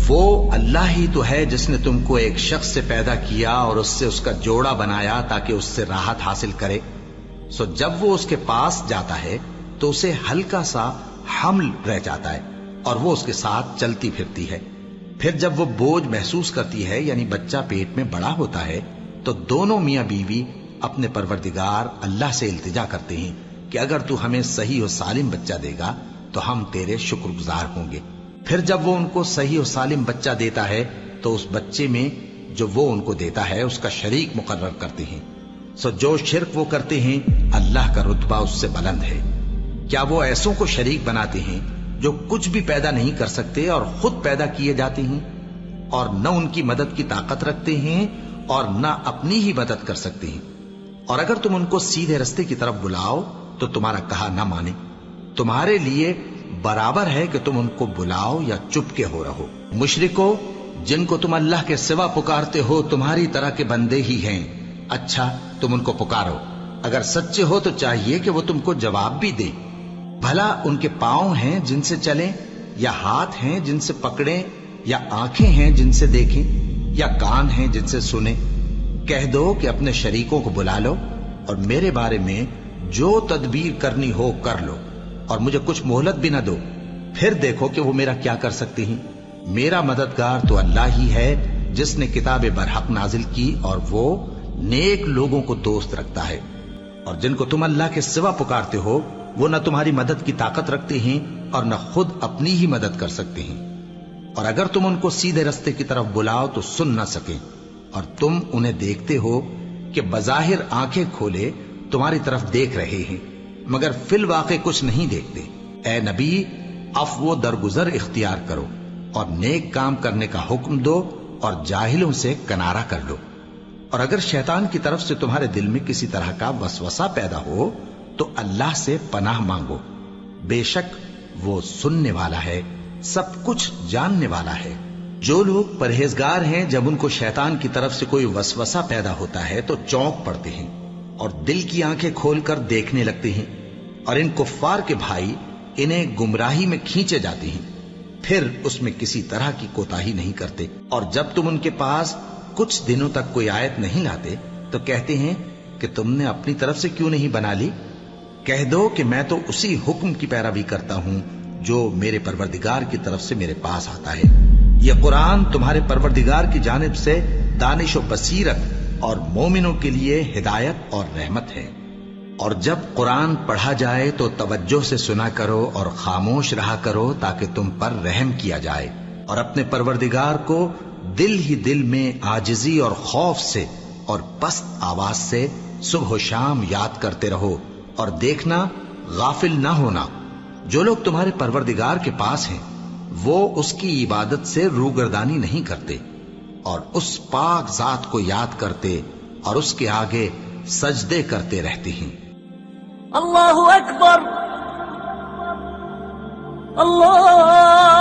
وہ اللہ ہی تو ہے جس نے تم کو ایک شخص سے پیدا کیا اور اس سے اس کا جوڑا بنایا تاکہ اس سے راحت حاصل کرے. سو جب وہ اس کے پاس جاتا ہے تو اسے ہلکا سا حمل رہ جاتا ہے اور وہ اس کے ساتھ چلتی پھرتی ہے. پھر جب وہ بوجھ محسوس کرتی ہے یعنی بچہ پیٹ میں بڑا ہوتا ہے تو دونوں میاں بیوی اپنے پروردگار اللہ سے التجا کرتے ہیں کہ اگر تو ہمیں صحیح و سالم بچہ دے گا تو ہم تیرے شکر گزار ہوں گے. پھر جب وہ ان کو صحیح و سالم بچہ دیتا ہے تو اس بچے میں جو وہ ان کو دیتا ہے اس کا شریک مقرر کرتے ہیں. سو جو شرک وہ کرتے ہیں اللہ کا رتبہ اس سے بلند ہے. کیا وہ ایسوں کو شریک بناتے ہیں جو کچھ بھی پیدا نہیں کر سکتے اور خود پیدا کیے جاتے ہیں اور نہ ان کی مدد کی طاقت رکھتے ہیں اور نہ اپنی ہی مدد کر سکتے ہیں. اور اگر تم ان کو سیدھے رستے کی طرف بلاؤ تو تمہارا کہا نہ مانے. تمہارے لیے برابر ہے کہ تم ان کو بلاؤ یا چپ کے ہو رہو. مشرکو، جن کو تم اللہ کے سوا پکارتے ہو تمہاری طرح کے بندے ہی ہیں. اچھا تم ان کو پکارو. اگر سچے ہو تو چاہیے کہ وہ تم کو جواب بھی دے. بھلا ان کے پاؤں ہیں جن سے چلیں یا ہاتھ ہیں جن سے پکڑیں یا آنکھیں ہیں جن سے دیکھیں یا کان ہیں جن سے سنیں؟ کہہ دو کہ اپنے شریکوں کو بلا لو اور میرے بارے میں جو تدبیر کرنی ہو کر لو اور مجھے کچھ مہلت بھی نہ دو. پھر دیکھو کہ وہ میرا کیا کر سکتے ہیں. میرا مددگار تو اللہ ہی ہے جس نے کتاب برحق نازل کی اور وہ نیک لوگوں کو دوست رکھتا ہے. اور جن کو تم اللہ کے سوا پکارتے ہو وہ نہ تمہاری مدد کی طاقت رکھتے ہیں اور نہ خود اپنی ہی مدد کر سکتے ہیں. اور اگر تم ان کو سیدھے رستے کی طرف بلاؤ تو سن نہ سکیں اور تم انہیں دیکھتے ہو کہ بظاہر آنکھیں کھولے تمہاری طرف دیکھ رہے ہیں مگر فی الواقع کچھ نہیں دیکھتے. اے نبی، عفو و درگزر اختیار کرو اور نیک کام کرنے کا حکم دو اور جاہلوں سے کنارہ کر لو. اور اگر شیطان کی طرف سے تمہارے دل میں کسی طرح کا وسوسہ پیدا ہو تو اللہ سے پناہ مانگو. بے شک وہ سننے والا ہے، سب کچھ جاننے والا ہے. جو لوگ پرہیزگار ہیں جب ان کو شیطان کی طرف سے کوئی وسوسہ پیدا ہوتا ہے تو چونک پڑتے ہیں اور دل کی آنکھیں کھول کر دیکھنے لگتے ہیں. اور ان کفار کے بھائی انہیں گمراہی میں کھینچے جاتے ہیں، پھر اس میں کسی طرح کی کوتاہی نہیں کرتے. اور جب تم ان کے پاس کچھ دنوں تک کوئی آیت نہیں لاتے تو کہتے ہیں کہ تم نے اپنی طرف سے کیوں نہیں بنا لی. کہہ دو کہ میں تو اسی حکم کی پیروی کرتا ہوں جو میرے پروردگار کی طرف سے میرے پاس آتا ہے. یہ قرآن تمہارے پروردگار کی جانب سے دانش و بصیرت اور مومنوں کے لیے ہدایت اور رحمت ہے. اور جب قرآن پڑھا جائے تو توجہ سے سنا کرو اور خاموش رہا کرو تاکہ تم پر رحم کیا جائے. اور اپنے پروردگار کو دل ہی دل میں عاجزی اور خوف سے اور پست آواز سے صبح و شام یاد کرتے رہو اور دیکھنا غافل نہ ہونا. جو لوگ تمہارے پروردگار کے پاس ہیں وہ اس کی عبادت سے روگردانی نہیں کرتے اور اس پاک ذات کو یاد کرتے اور اس کے آگے سجدے کرتے رہتے ہیں. اللہ اکبر، اللہ